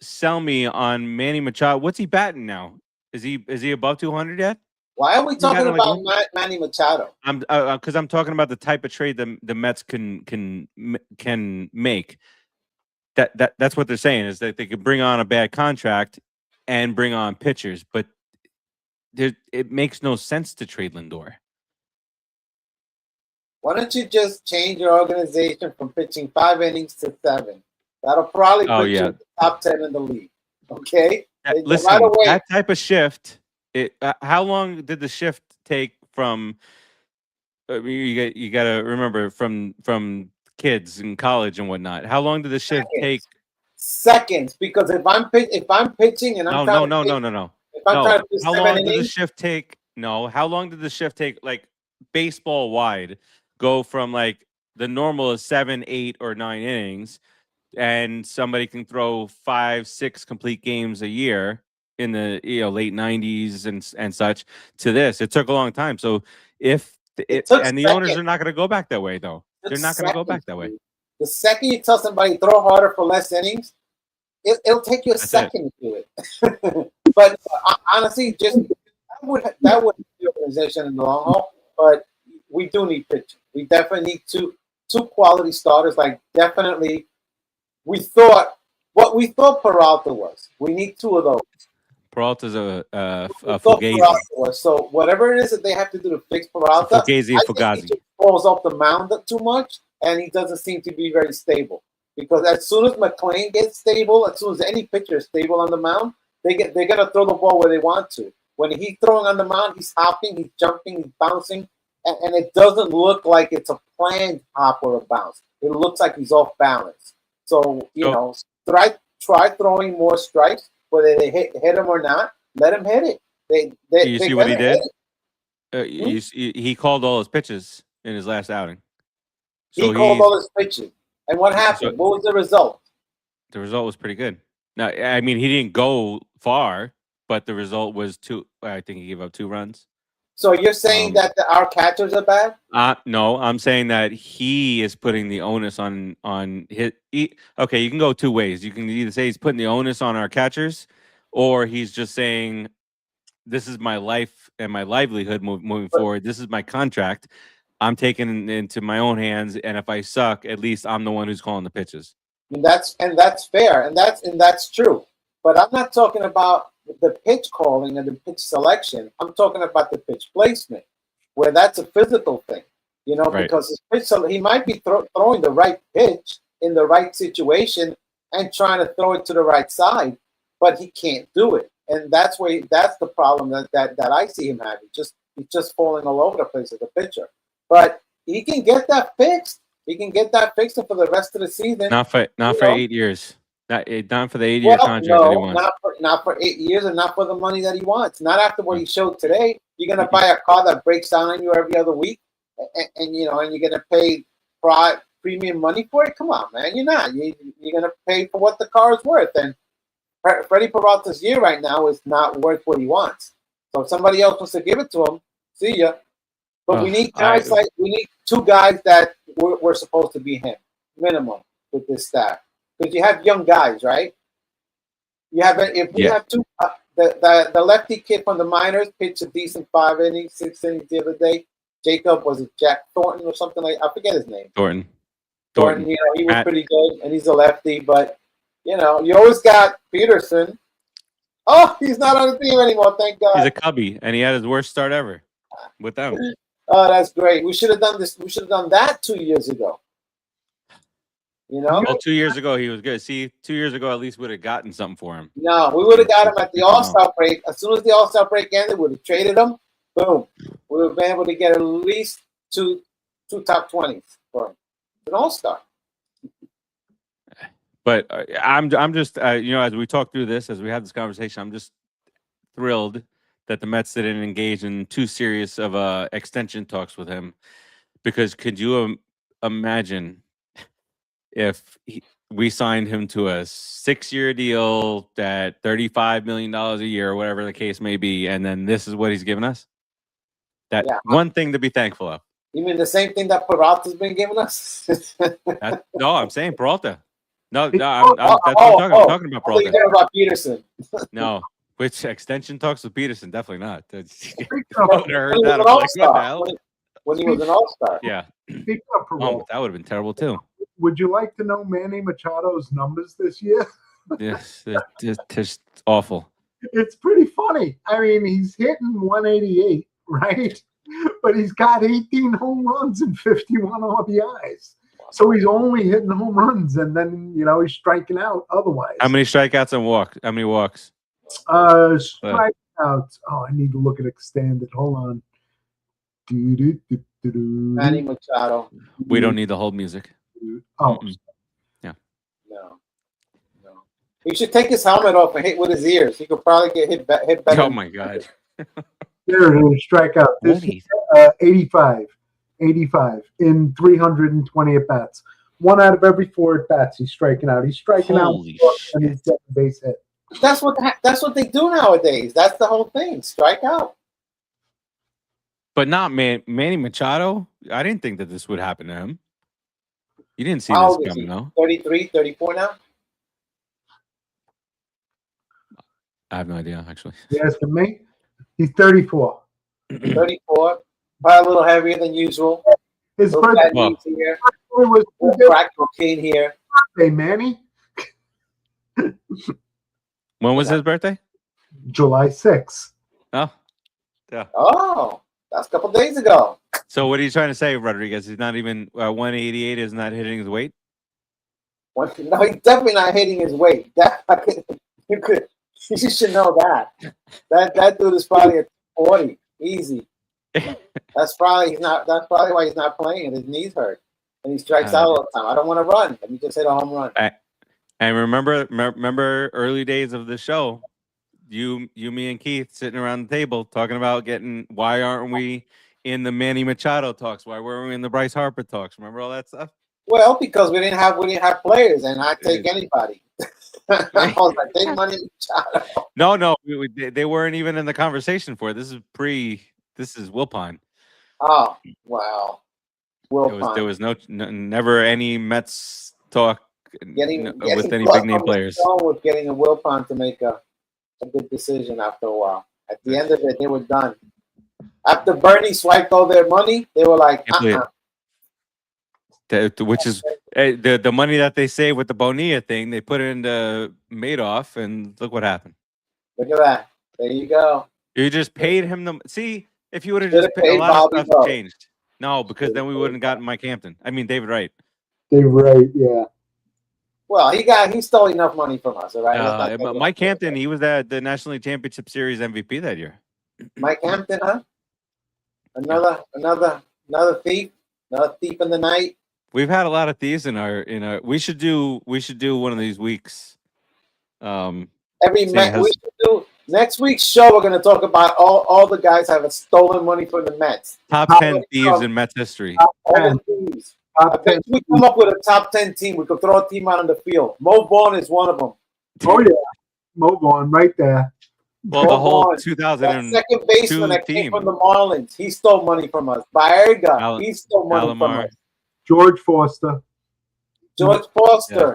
sell me on Manny Machado. What's he batting now? Is he above 200 yet? Why are we talking batting about like Manny Machado? I'm because I'm talking about the type of trade the Mets can make. That's what they're saying is that they could bring on a bad contract and bring on pitchers, but it makes no sense to trade Lindor. Why don't you just change your organization from pitching 5 innings to 7? That'll probably put you in the top 10 in the league. Okay? Listen, right away, that type of shift. How long did the shift take from? You got to remember from kids in college and whatnot. How long did the shift take? Seconds, because if I'm pitching and I'm no. If I'm trying to pitch how 7 long innings, did the shift take? No, how long did the shift take? Like baseball wide, go from like the normal is 7, 8, or 9 innings, and somebody can throw 5, 6 complete games a year in the late 90s and such to this. It took a long time. So if and the owners are not going to go back that way though. They're not going to go back that way. The second you tell somebody throw harder for less innings, it'll take you a second to do it. But honestly, just that would be the organization in the long haul. But we do need pitching. We definitely need two quality starters. Like definitely, we thought Peralta was. We need 2 of those. Peralta's a Fugazi. So whatever it is that they have to do to fix Peralta, Fugazi and Fugazi. He just falls off the mound too much, and he doesn't seem to be very stable. Because as soon as McClain gets stable, as soon as any pitcher is stable on the mound, they're gonna throw the ball where they want to. When he's throwing on the mound, he's hopping, he's jumping, he's bouncing, and it doesn't look like it's a planned hop or a bounce. It looks like he's off balance. So try throwing more strikes, whether they hit him or not. Let him hit it. You see what he did? He called all his pitches in his last outing. So he called all his pitches. And what happened? What was the result? The result was pretty good. Now, I mean, he didn't go far, but the result was 2. I think he gave up 2 runs. So you're saying that our catchers are bad? No, I'm saying that he is putting the onus on his. Okay, you can go 2 ways. You can either say he's putting the onus on our catchers, or he's just saying, "This is my life and my livelihood moving forward. This is my contract. I'm taking it into my own hands, and if I suck, at least I'm the one who's calling the pitches." And that's fair, and that's true. But I'm not talking about the pitch calling and the pitch selection. I'm talking about the pitch placement, where that's a physical thing, right. Because his pitch, he might be throwing the right pitch in the right situation and trying to throw it to the right side, but he can't do it, and that's the problem that I see him having. He's just falling all over the place as a pitcher, but he can get that fixed. He can get that fixed for the rest of the season. Not for 8 years. Not for the 8-year contract that he wants. Not for 8 years, and not for the money that he wants. Not after what he showed today. You're gonna buy a car that breaks down on you every other week, and you're gonna pay premium money for it. Come on, man, you're not. You're gonna pay for what the car is worth. And Freddie Peralta's year right now is not worth what he wants. So if somebody else wants to give it to him, see ya. But we need guys we need 2 guys that were supposed to be him minimum with this staff. Because you have young guys, right? You have have 2. The lefty kid from the minors pitched a decent 5 innings, 6 innings the other day. Jacob, was it Jack Thornton or something I forget his name. Thornton. He was pretty good, and he's a lefty. But you always got Peterson. Oh, he's not on the team anymore. Thank God. He's a Cubby, and he had his worst start ever with them. Oh, that's great. We should have done this. We should have done that 2 years ago. Well, 2 years ago he was good. See, 2 years ago at least would have gotten something for him. No, we would have got him at the All-Star break. As soon as the All-Star break ended, we would have traded him. Boom. We would have been able to get at least two top 20s for him. An All-Star. But I'm just as we talk through this, as we have this conversation, I'm just thrilled that the Mets didn't engage in too serious of extension talks with him, because could you imagine if we signed him to a 6-year deal at $35 million a year, or whatever the case may be, and then this is what he's giving us. That's one thing to be thankful of. You mean the same thing that Peralta's been giving us? No, I'm saying Peralta. No, that's what I'm talking. I'm talking about Peralta. You're about Peterson. No, which extension talks with Peterson? Definitely not. When he was an all-star. Yeah. Speaking of Peralta, that would have been terrible too. Would you like to know Manny Machado's numbers this year? Yes, it's just awful. It's pretty funny. I mean, he's hitting 188, right? But he's got 18 home runs and 51 RBIs. So he's only hitting home runs, and then he's striking out otherwise. How many strikeouts and walks? How many walks? Strikeouts. Oh, I need to look at extended. Hold on. Manny Machado. We don't need the whole music. Oh, yeah. No. He should take his helmet off and hit with his ears. He could probably get hit better. Oh my God. There it is. Strikeout. This is 85 in 320 at bats. 1 out of every 4 at bats, he's striking out. He's striking out, and he's getting base hit. That's what they do nowadays. That's the whole thing. Strike out. But not Manny Machado. I didn't think that this would happen to him. You didn't see this coming, though. 33, 34 now? I have no idea, actually. You asking me? He's 34. 34. Probably a little heavier than usual. His birthday was crack cocaine here. Hey, Manny. When was his birthday? July 6th. Oh, yeah. Oh, that's a couple days ago. So what are you trying to say, Rodriguez? He's not even 188 is not hitting his weight? No, he's definitely not hitting his weight. You should know that. That dude is probably at 40. Easy. That's probably why he's not playing. His knees hurt. And he strikes out all the time. I don't want to run. Let me just hit a home run. And remember early days of the show, you, me, and Keith sitting around the table talking about why aren't we in the Manny Machado talks? Why weren't we in the Bryce Harper talks? Remember all that stuff? Well, because we didn't have players, and I take anybody. I was like, take Manny Machado. No, they weren't even in the conversation for it. This is Wilpon. Oh, wow. There was never any Mets talk with any big name players. With getting a Wilpon to make a good decision after a while. At the end of it, they were done. After Bernie swiped all their money, they were like, which is the money that they saved with the Bonilla thing, they put it into Madoff, and look what happened. Look at that. There you go. You just paid him see, if you would have just paid, a lot of stuff changed. No, because then we wouldn't have gotten Mike Hampton. I mean, David Wright. David Wright, yeah. Well, he stole enough money from us, all right? Mike Hampton, he was the National League Championship Series MVP that year. Mike Hampton, huh? Another thief, another thief in the night. We've had a lot of thieves in our. We should do one of these weeks. Next week's show. We're going to talk about all the guys have stolen money from the Mets. Top 10 thieves in Mets history. All the thieves. I bet we come up with a top 10 team. We could throw a team out on the field. Mo Vaughn is one of them. Oh yeah, Mo Vaughn right there. Well, the whole 2000 second baseman that came from the Marlins, he stole money from us. Baerga, he stole money from us. George Foster. Yeah,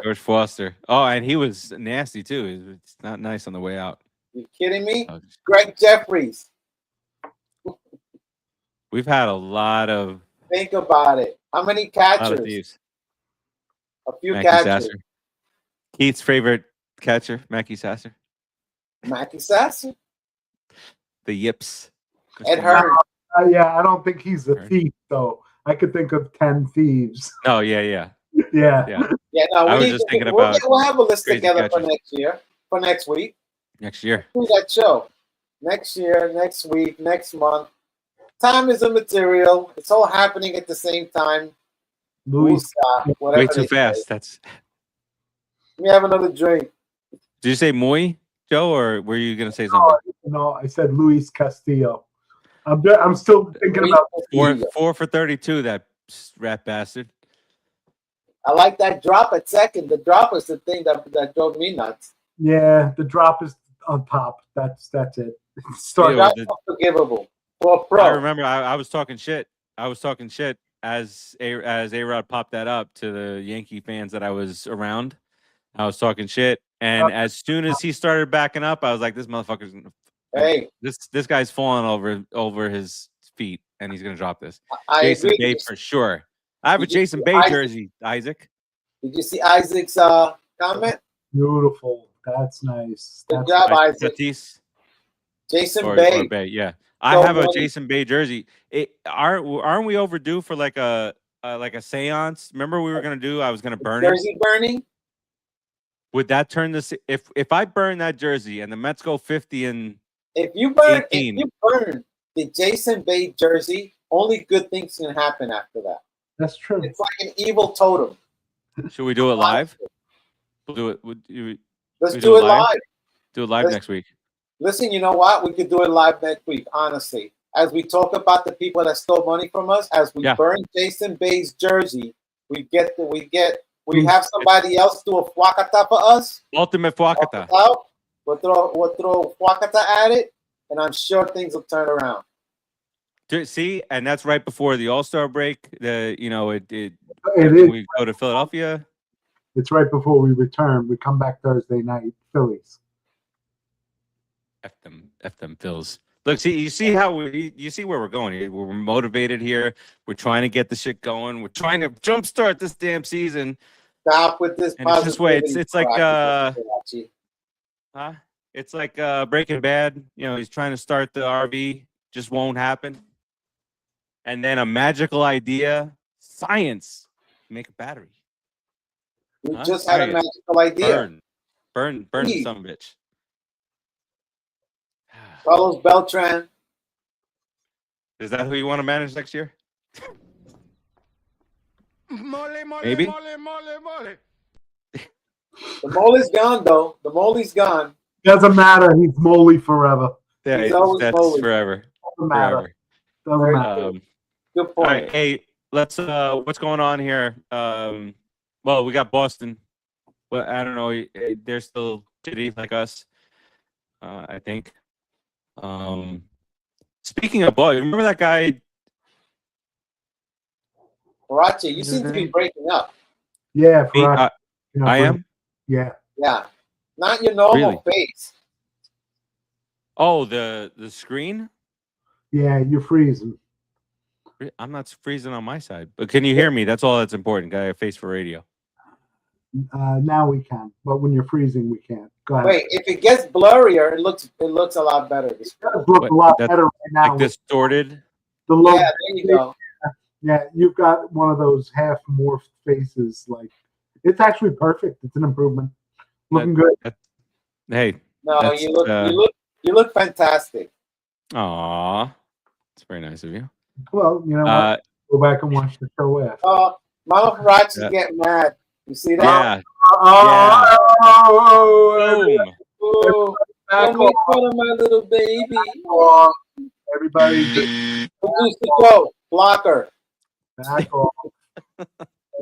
George Foster. Oh, and he was nasty too. It's not nice on the way out. You kidding me? Greg Jeffries. We've had a lot of. Think about it. How many catchers? A few catchers. Sasser. Keith's favorite catcher, Mackie Sasser. Mackie Sasser. The Yips. Ed Hearn. Yeah, I don't think he's a thief though. I could think of 10 thieves. Oh yeah. Yeah. No, I was just thinking about. We'll have a list together for next year. For next week. Next year. Do that show. Next year, next week, next month. Time is immaterial. It's all happening at the same time. Luis, way too fast. Let me have another drink. Did you say muy, Joe, or were you going to say something? No, I said Luis Castillo. I'm still thinking about 4 for 32. That rat bastard. I like that drop at second. The drop is the thing that drove me nuts. Yeah, the drop is on top. That's it. Start. Yeah, That's unforgivable for a pro. I remember I was talking shit. I was talking shit as A-Rod popped that up to the Yankee fans that I was around. I was talking shit, and as soon as he started backing up, I was like, "This motherfucker's gonna, Hey, this guy's falling over his feet, and he's gonna drop this." I Jason agree. Bay for sure. I have a Did you Jason see Bay Isaac? jersey, Isaac. Did you see Isaac's comment? Beautiful. That's nice. Good That's job, Nice. Isaac. Tatis Jason or Bay. Bay, yeah. I So have a money. Jason Bay jersey. Aren't we overdue for like a seance? Remember we were gonna do? I was gonna burn it. Jersey burning. Would that turn this? If I burn that jersey and the Mets go 50 and If you burn 18. the Jason Bay jersey, only good things can happen after that. That's true. It's like an evil totem. should we do it live? We'll do it. Let's we do it live. Do it live Let's- next week. Listen, you know what? We could do it live next week, honestly. As we talk about the people that stole money from us, as we burn Jason Bay's jersey, we have somebody else do a fuacata for us. Ultimate fuacata. We'll throw fuacata at it, and I'm sure things will turn around. See, and that's right before the All-Star break. It is. We go to Philadelphia. It's right before we return. We come back Thursday night, Phillies. F them Phils. Look, you see where we're going here. We're motivated here. We're trying to get the shit going. We're trying to jumpstart this damn season. Stop with this. And it's this way. It's like It's like Breaking Bad. He's trying to start the RV, just won't happen. And then a magical idea, science, make a battery. We just had a magical idea. Burn the son of a bitch. Carlos Beltran. Is that who you want to manage next year? Maybe. The mole's gone, though. The mole's gone. Doesn't matter. He's Moley forever. Yeah, that's Moley. forever. Doesn't matter. Doesn't matter. Good point. All right, hey, let's. What's going on here? Well, we got Boston. Well, I don't know. They're still shitty like us. I think. Speaking of ball, remember that guy? Farace, you seem to be breaking up. Yeah, Farace. I am. Yeah. Yeah, not your normal face. Oh, the screen. Yeah, you're freezing. I'm not freezing on my side, but can you hear me? That's all that's important. Got a face for radio. Now we can, but when you're freezing, we can't. Go ahead. Wait, if it gets blurrier, it looks a lot better. It does look a lot better right now. Like distorted. The low, there you go. Yeah, you've got one of those half morphed faces. Like, it's actually perfect. It's an improvement. Looking good. Hey. No, you look fantastic. Aw, it's very nice of you. Well, you know what? Go back and watch the show after. Oh, Mama Farace is getting mad. You see that? Yeah. Oh, don't make fun of my little baby. Everybody Produce the quote. Blocker. Back off.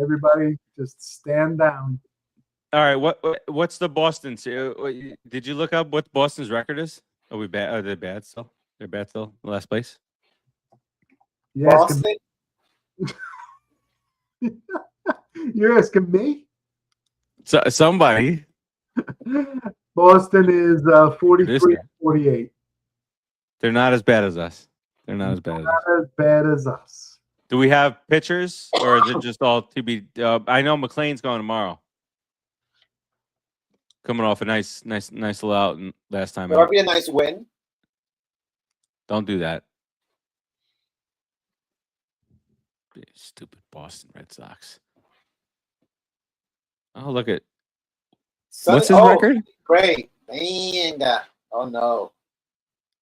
Everybody just stand down. All right, what's the Boston? Did you look up what Boston's record is? Are we bad? Are they bad still? They're bad still. Last place. Boston. You're asking me? So somebody. Boston is 43-48. They're not as bad as us. They're not as bad. Not as bad as us. Do we have pitchers, or is it just all to be? I know McLean's going tomorrow. Coming off a nice little out last time. That'll be a nice win. Don't do that. Stupid Boston Red Sox. Oh, look at. What's his record? Great. Dang. Oh, no.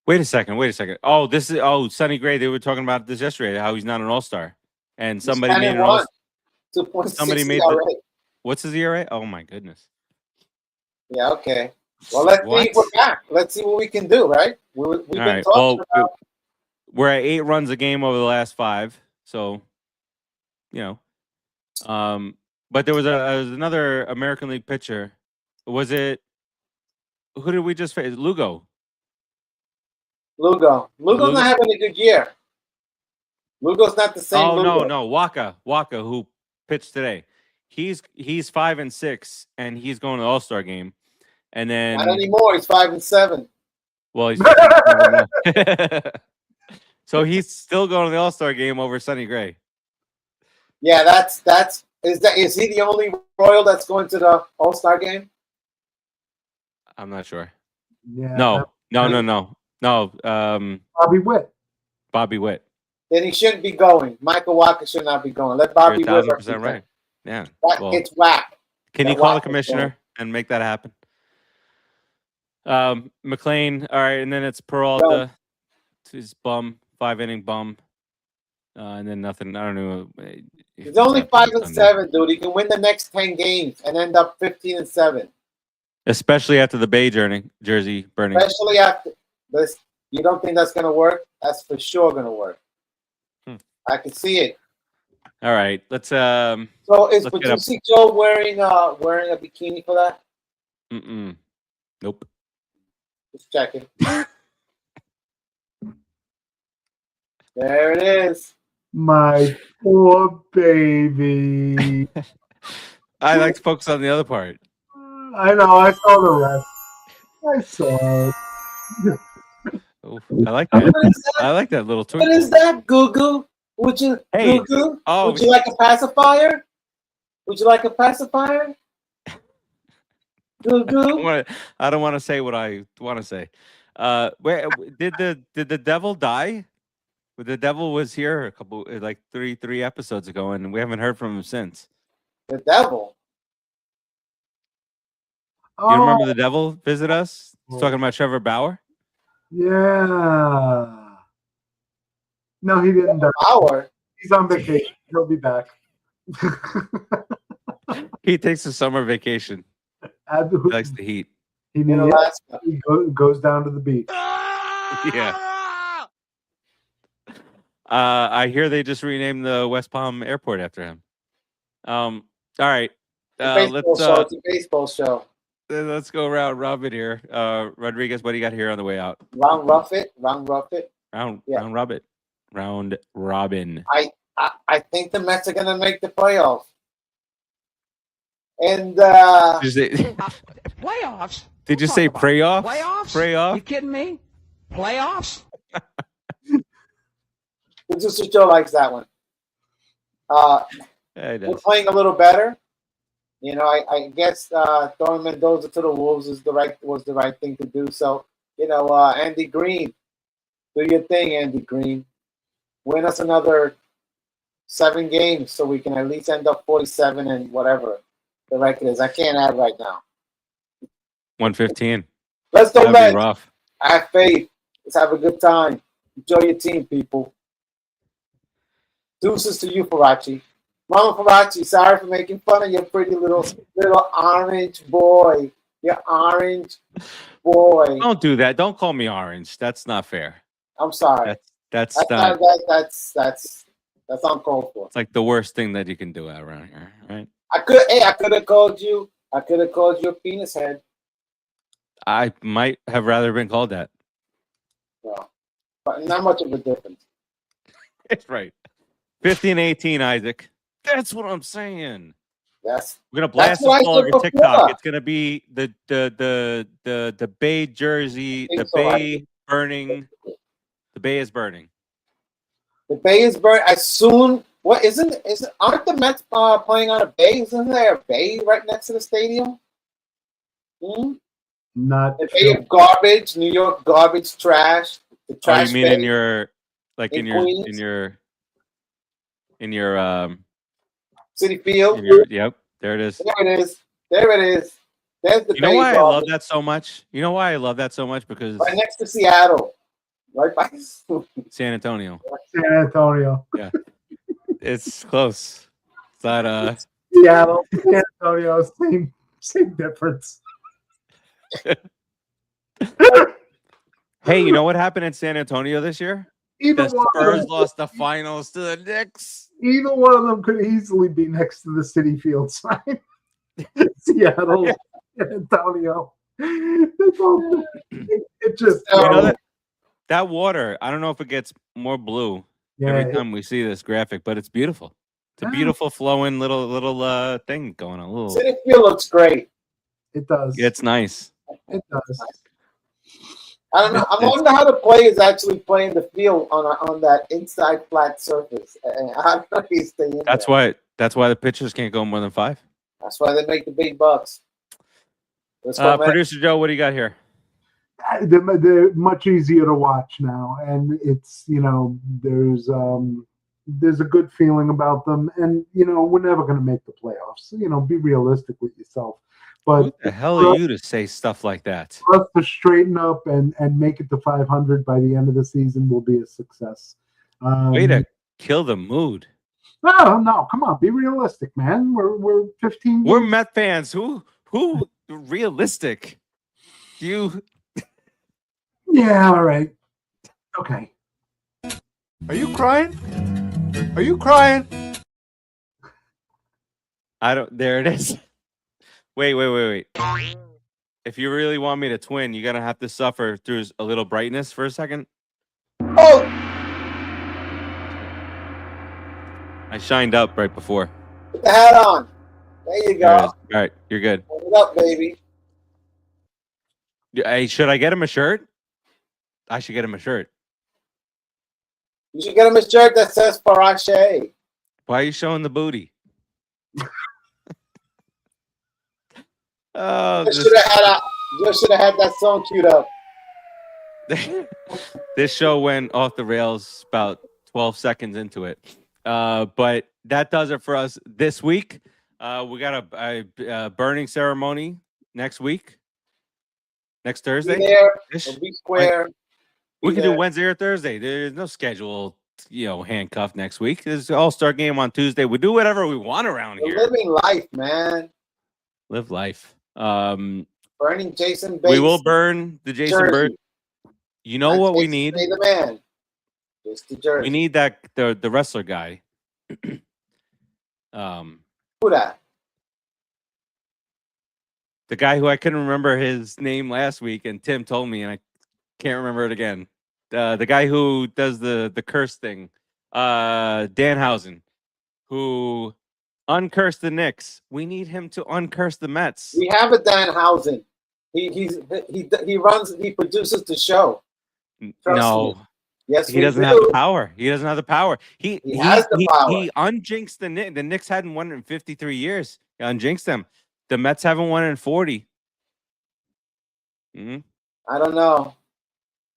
Wait a second. Oh, this is Sonny Gray. They were talking about this yesterday. How he's not an All-Star, and somebody made an All. Somebody made. What's his ERA? Oh my goodness. Yeah. Okay. Well, let's see if we're back. Let's see what we can do. Right. We've been talking about. We're at 8 runs a game over the last 5. So, But there was another American League pitcher. Was it? Who did we just face? Lugo's Lugo's Lugo? not having a good year. Lugo's not the same. Oh Lugo. no, Waka, who pitched today. He's 5-6, and he's going to the All-Star game. And then Not anymore. He's 5-7. well, he's so he's still going to the All-Star game over Sonny Gray. Yeah, is he the only Royal that's going to the All-Star game? I'm not sure. Yeah. No. Bobby Witt. Bobby Witt. Then he shouldn't be going. Michael Walker should not be going. Let Bobby You're Witt 1,000% represent. right. Yeah. Well, It's whack. can that you call the Walker's commissioner and make that happen? McLean. All right, and then it's Peralta. His bum, 5-inning bum. And then nothing. I don't know. He's only 5-7, dude. He can win the next 10 games and end up 15-7. Especially after the Bay jersey burning. Especially after this. You don't think that's gonna work? That's for sure gonna work. I can see it. All right, let's. So but you see Joe wearing a bikini for that? Nope. Just checking. There it is. My poor baby. I like to focus on the other part. I know. I saw the rest. I saw it. Oh, I like that. I like that little twinkle. What is that, Goo? Would you, hey, Goo? Would you like a pacifier? Would you like a pacifier? Goo? I don't want to say what I want to say. Where did the devil die? The devil was here a couple, like three episodes ago, and we haven't heard from him since. The devil. You remember the devil visit us? He's talking about Trevor Bauer. Yeah. No, he didn't die. Bauer. He's on vacation. He'll be back. He takes a summer vacation. He likes the heat. He goes down to the beach. Yeah. I hear they just renamed the West Palm Airport after him. All right. It's a baseball show. Let's go around robin here. Rodriguez, what do you got here on the way out? Round Robin. Round robin. I think the Mets are gonna make the playoffs. And playoffs? Did you say playoffs? Playoffs? Playoff? You kidding me? Playoffs? Producer Joe likes that one. We're playing a little better. You know, I guess throwing Mendoza to the Wolves was the right thing to do. So, you know, Andy Green, do your thing, Andy Green. Win us another 7 games so we can at least end up 47 and whatever the record is. I can't add right now. 115. Let's go, Mets. Rough. I have faith. Let's have a good time. Enjoy your team, people. Deuces to you, Farace. Mama Farace, sorry for making fun of your pretty little orange boy. Your orange boy. Don't do that. Don't call me orange. That's not fair. I'm sorry. That's uncalled for. It's like the worst thing that you can do around here, right? I could have called you a penis head. I might have rather been called that. Well, but not much of a difference. It's right. 15-18, Isaac. That's what I'm saying. Yes. We're gonna blast this all over TikTok. It's gonna be the Bay jersey, the Bay burning. The Bay is burning. The Bay is burning as soon. What aren't the Mets playing on a bay? Isn't there a bay right next to the stadium? Not the Bay of garbage, New York garbage trash. The trash. You mean bay. in your City Field? Yep, there it is. There it is. There's the You know why I love that so much? Because right next to Seattle. Right by San Antonio. San Antonio. Yeah. It's close. It's not Seattle, San Antonio, same difference. Hey, you know what happened in San Antonio this year? Either The one of Spurs them, lost the finals to the Knicks. either one of them could easily be next to the City Field sign. Seattle and Antonio. They both. It just. You know that water. I don't know if it gets more blue every time we see this graphic, but it's beautiful. It's a beautiful flowing little thing going on. Little. City Field looks great. It does. It's nice. It does. I don't know. I wonder how the players actually play in the field on that inside flat surface. I don't know if he's staying. That's why the pitchers can't go more than 5. That's why they make the big bucks. Producer Joe, what do you got here? They're much easier to watch now, and it's there's a good feeling about them, and we're never going to make the playoffs. Be realistic with yourself. But who the hell are you to say stuff like that? For us to straighten up and make it to 500 by the end of the season will be a success. Way to kill the mood. No, come on, be realistic, man. We're 15. We're Met fans. Who realistic? You. Yeah, all right. Okay. Are you crying? Are you crying? I don't. There it is. Wait. If you really want me to twin, you're gonna have to suffer through a little brightness for a second. Oh! I shined up right before. Put the hat on. There you go. All right, you're good. Hold it up, baby. Hey, should I get him a shirt? I should get him a shirt. You should get him a shirt that says Farace. Why are you showing the booty? Oh, You should have had that song queued up. This show went off the rails about 12 seconds into it. But that does it for us this week. We got a burning ceremony next week. Next Thursday. Be there. It'll be square. We can do Wednesday or Thursday. There's no schedule, handcuffed next week. There's an all-star game on Tuesday. We do whatever we want around here. Living life, man. Live life. Burning Jason Bates. We will burn the Jason Bird. You know what we need? The man. Just the jersey. We need the wrestler guy. Who that? The guy who I couldn't remember his name last week, and Tim told me, and I can't remember it again. The guy who does the curse thing, Danhausen, who uncursed the Knicks. We need him to uncurse the Mets. We have a Danhausen. He produces the show. No. Me. Yes, he doesn't have the power. He doesn't have the power. He has the power. He unjinxed the Knicks. The Knicks hadn't won in 53 years. He unjinxed them. The Mets haven't won in 40. Mm-hmm. I don't know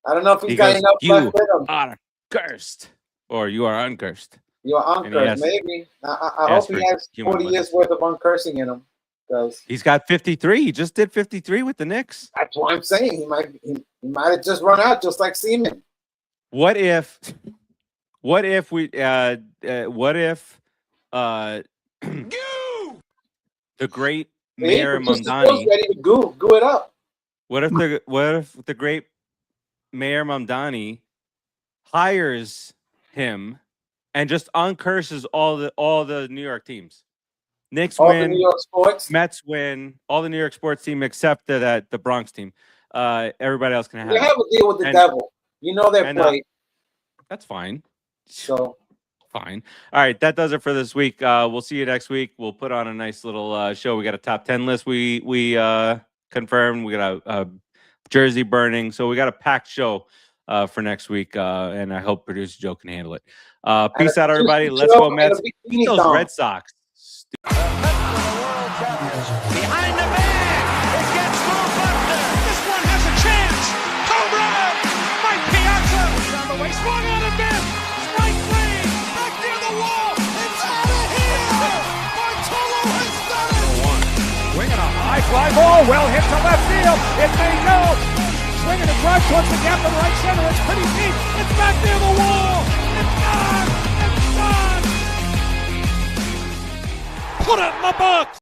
if he's got enough left with him. You are cursed, or you are uncursed. You are uncursed, maybe. I hope he has 40 years worth of uncursing in him. He's got 53. He just did 53 with the Knicks. That's what I'm saying. He might have just run out, just like Seaman. What if the great Mayor Mamdani ready to goo it up? What if the great Mayor Mamdani hires him and just uncurses all the New York teams? Knicks win, the New York sports, Mets win, all the New York sports team except the Bronx team. Everybody else can have. They have a deal with the devil. They're playing. That's fine. So fine. All right, that does it for this week. We'll see you next week. We'll put on a nice little show. We got a top 10 list. We confirmed. We got a jersey burning. So we got a packed show for next week. And I hope producer Joe can handle it. Peace out, everybody. Let's go, Mets. Beat those Red Sox. Behind the bag. It gets through Buster. This one has a chance. Home run. Mike Piazza. Down the way. Swung on a bit. Strike three. Back near the wall. It's out of here. Bartolo has done it. Swinging a high fly ball. Well hit to left field. It may go. Swinging a drive towards the gap in right center. It's pretty deep. It's back near the wall. It's gone. It's gone. Put it in the box.